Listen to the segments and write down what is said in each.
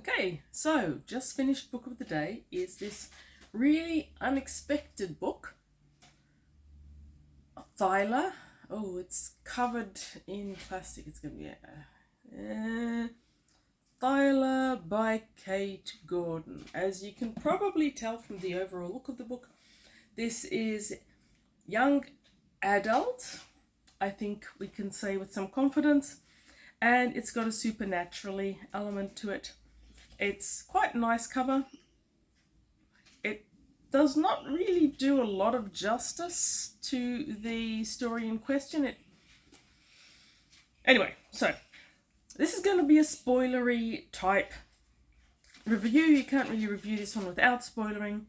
Okay, so just finished book of the day is this really unexpected book, tHyLa. Oh, it's covered in plastic. It's going to be tHyLa by Kate Gordon. As you can probably tell from the overall look of the book, this is young adult, I think we can say with some confidence, and it's got a supernaturally element to it. It's quite a nice cover. It does not really do a lot of justice to the story in question. Anyway, so this is going to be a spoilery type review. You can't really review this one without spoiling.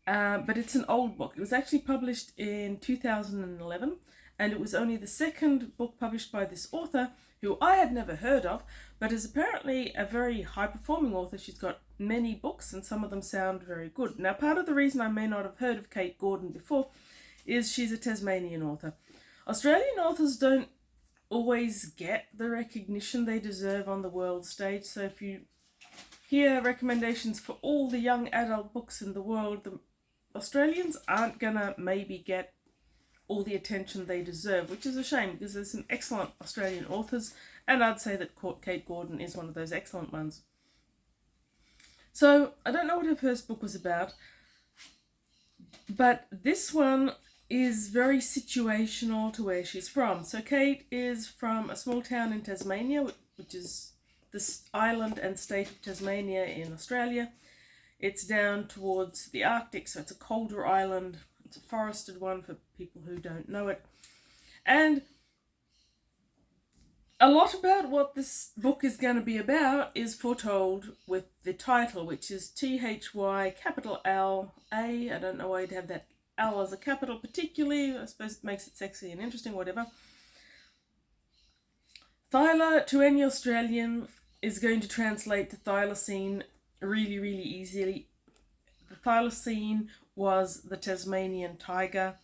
But it's an old book. It was actually published in 2011, and it was only the second book published by this author, who I had never heard of, but is apparently a very high-performing author. She's got many books, and some of them sound very good. Now, part of the reason I may not have heard of Kate Gordon before is she's a Tasmanian author. Australian authors don't always get the recognition they deserve on the world stage, so if you hear recommendations for all the young adult books in the world, the Australians aren't gonna maybe get all the attention they deserve, which is a shame because there's some excellent Australian authors, and I'd say that Kate Gordon is one of those excellent ones. So I don't know what her first book was about, but this one is very situational to where she's from. So Kate is from a small town in Tasmania, which is this island and state of Tasmania in Australia. It's down towards the Arctic, so it's a colder island. It's a forested one for people who don't know it. And a lot about what this book is going to be about is foretold with the title, which is THY capital L A. I don't know why you'd have that L as a capital particularly. I suppose it makes it sexy and interesting, whatever. tHyLa, to any Australian, is going to translate to thylacine really, really easily. The thylacine was the Tasmanian tiger,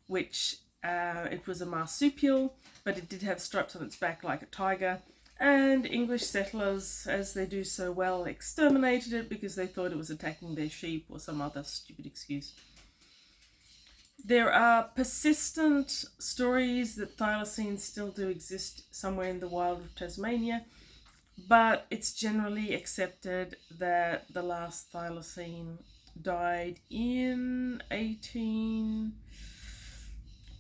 which it was a marsupial, but it did have stripes on its back like a tiger. And English settlers, as they do so well, exterminated it because they thought it was attacking their sheep or some other stupid excuse. There are persistent stories that thylacines still do exist somewhere in the wild of Tasmania, but it's generally accepted that the last thylacine died in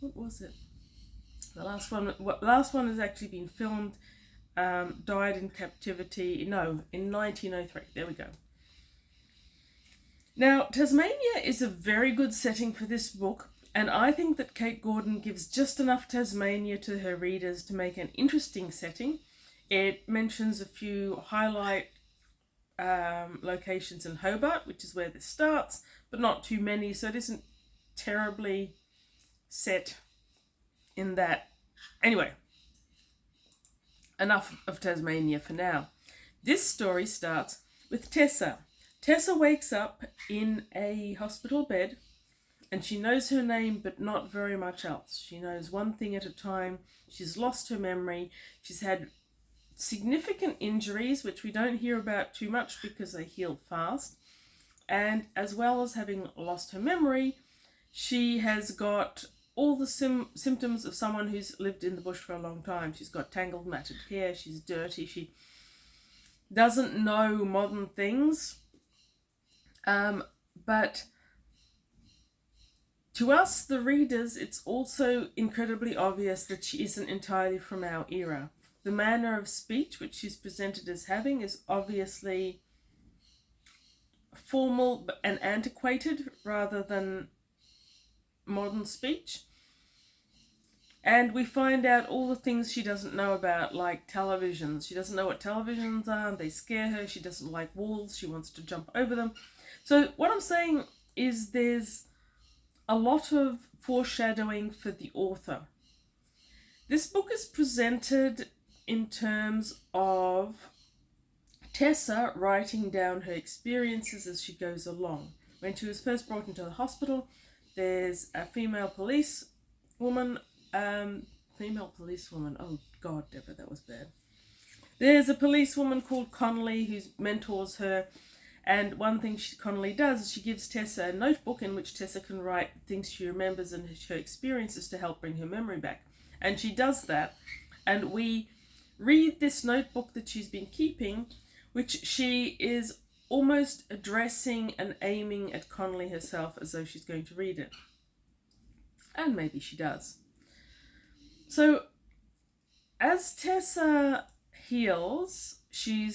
what was it? The last one has actually been filmed. Died in captivity. No, in 1903. There we go. Now, Tasmania is a very good setting for this book, and I think that Kate Gordon gives just enough Tasmania to her readers to make an interesting setting. It mentions a few highlight locations in Hobart, which is where this starts, but not too many, so it isn't terribly set in that. Anyway, enough of Tasmania for now. This story starts with Tessa. Tessa wakes up in a hospital bed, and she knows her name but not very much else. She knows one thing at a time. She's lost her memory. She's had significant injuries, which we don't hear about too much because they heal fast. And as well as having lost her memory, she has got all the symptoms of someone who's lived in the bush for a long time. She's got tangled matted hair, she's dirty, she doesn't know modern things. But to us, the readers, it's also incredibly obvious that she isn't entirely from our era. The manner of speech which she's presented as having is obviously formal and antiquated rather than modern speech. And we find out all the things she doesn't know about, like televisions. She doesn't know what televisions are, and they scare her. She doesn't like walls. She wants to jump over them. So what I'm saying is there's a lot of foreshadowing for the author. This book is presented in terms of Tessa writing down her experiences as she goes along. When she was first brought into the hospital, there's a female policewoman. Oh God, Deborah, that was bad. There's a policewoman called Connolly who mentors her, and one thing Connolly does is she gives Tessa a notebook in which Tessa can write things she remembers and her experiences to help bring her memory back. And she does that, and we read this notebook that she's been keeping, which she is almost addressing and aiming at Connolly herself as though she's going to read it. And maybe she does. So, as Tessa heals, she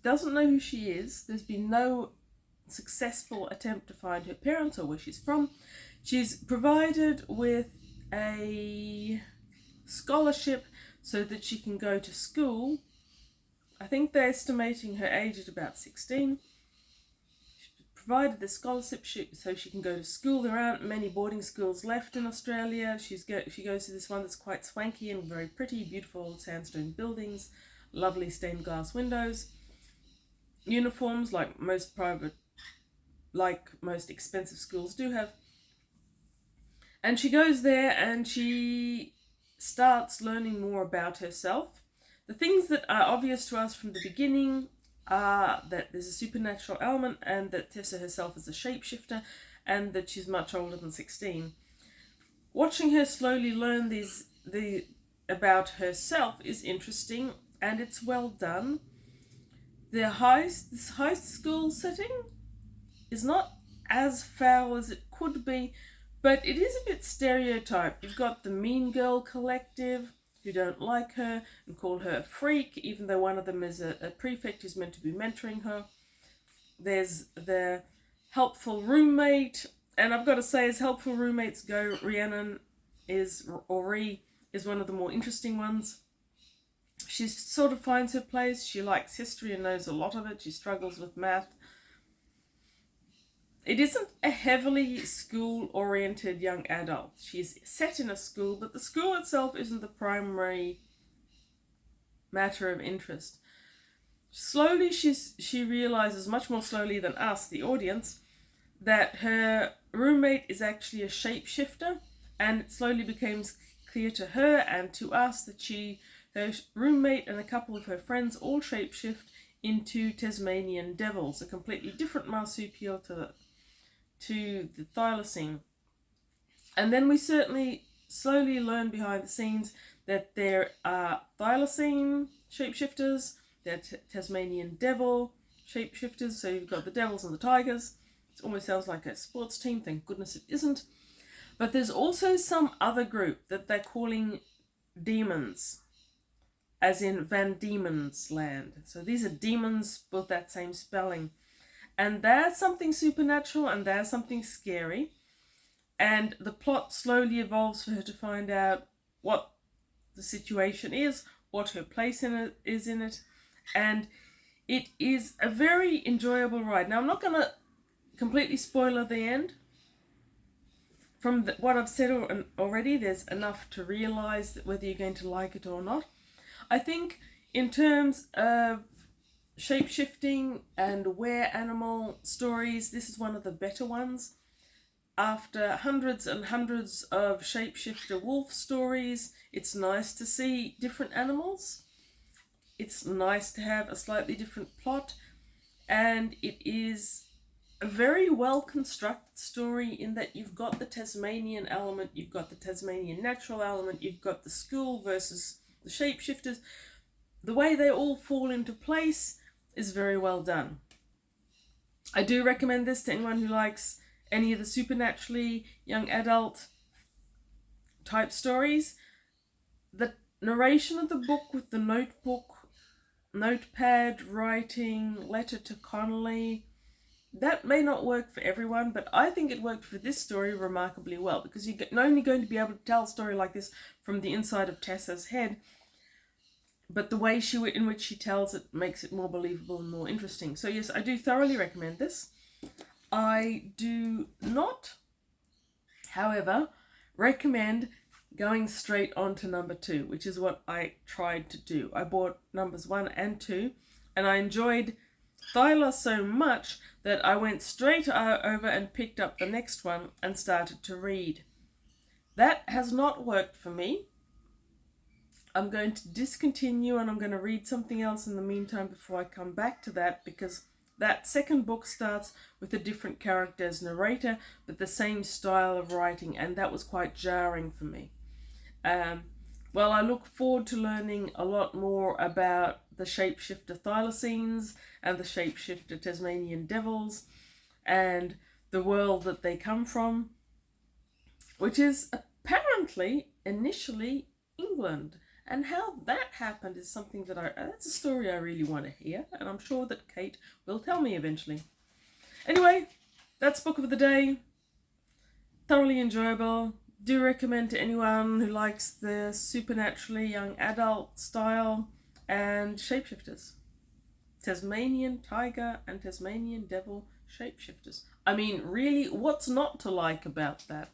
doesn't know who she is. There's been no successful attempt to find her parents or where she's from. She's provided with a scholarship so that she can go to school. I think they're estimating her age at about 16. She provided the scholarship so she can go to school. There aren't many boarding schools left in Australia. She goes to this one that's quite swanky and very pretty, beautiful sandstone buildings, lovely stained glass windows, uniforms like most expensive schools do have. And she goes there and she starts learning more about herself. The things that are obvious to us from the beginning are that there's a supernatural element and that Tessa herself is a shapeshifter and that she's much older than 16. Watching her slowly learn about herself is interesting and it's well done. This high school setting is not as foul as it could be, but it is a bit stereotyped. You've got the mean girl collective who don't like her and call her a freak, even though one of them is a prefect who's meant to be mentoring her. There's the helpful roommate, and I've got to say, as helpful roommates go, Rhiannon is one of the more interesting ones. She sort of finds her place. She likes history and knows a lot of it. She struggles with math. It isn't a heavily school-oriented young adult. She's set in a school, but the school itself isn't the primary matter of interest. Slowly, she realizes, much more slowly than us, the audience, that her roommate is actually a shapeshifter, and it slowly becomes clear to her and to us that her roommate and a couple of her friends all shapeshift into Tasmanian devils, a completely different marsupial to the thylacine. And then we certainly slowly learn behind the scenes that there are thylacine shapeshifters, there are Tasmanian devil shapeshifters, so you've got the devils and the tigers. It almost sounds like a sports team, thank goodness it isn't. But there's also some other group that they're calling demons, as in Van Diemen's Land. So these are demons with that same spelling. And there's something supernatural and there's something scary. And the plot slowly evolves for her to find out what the situation is, what her place is in it. And it is a very enjoyable ride. Now, I'm not going to completely spoiler the end. From what I've said already, there's enough to realise that whether you're going to like it or not. I think in terms of shape-shifting and were-animal stories, this is one of the better ones. After hundreds and hundreds of shapeshifter wolf stories, it's nice to see different animals. It's nice to have a slightly different plot, and it is a very well-constructed story in that you've got the Tasmanian element, you've got the Tasmanian natural element, you've got the school versus the shapeshifters. The way they all fall into place is very well done. I do recommend this to anyone who likes any of the supernaturally young adult type stories. The narration of the book with the notepad writing, letter to Connolly, that may not work for everyone, but I think it worked for this story remarkably well, because you're not only going to be able to tell a story like this from the inside of Tessa's head, but the way in which she tells it makes it more believable and more interesting. So yes, I do thoroughly recommend this. I do not, however, recommend going straight on to number 2, which is what I tried to do. I bought numbers 1 and 2, and I enjoyed tHyLa so much that I went straight over and picked up the next one and started to read. That has not worked for me. I'm going to discontinue and I'm going to read something else in the meantime before I come back to that, because that second book starts with a different character as narrator, but the same style of writing, and that was quite jarring for me. Well, I look forward to learning a lot more about the shapeshifter thylacines and the shapeshifter Tasmanian devils and the world that they come from, which is apparently initially England. And how that happened is something that's a story I really want to hear, and I'm sure that Kate will tell me eventually. Anyway, that's book of the day. Thoroughly enjoyable. Do recommend to anyone who likes the supernaturally young adult style and shapeshifters. Tasmanian tiger and Tasmanian devil shapeshifters. I mean, really, what's not to like about that?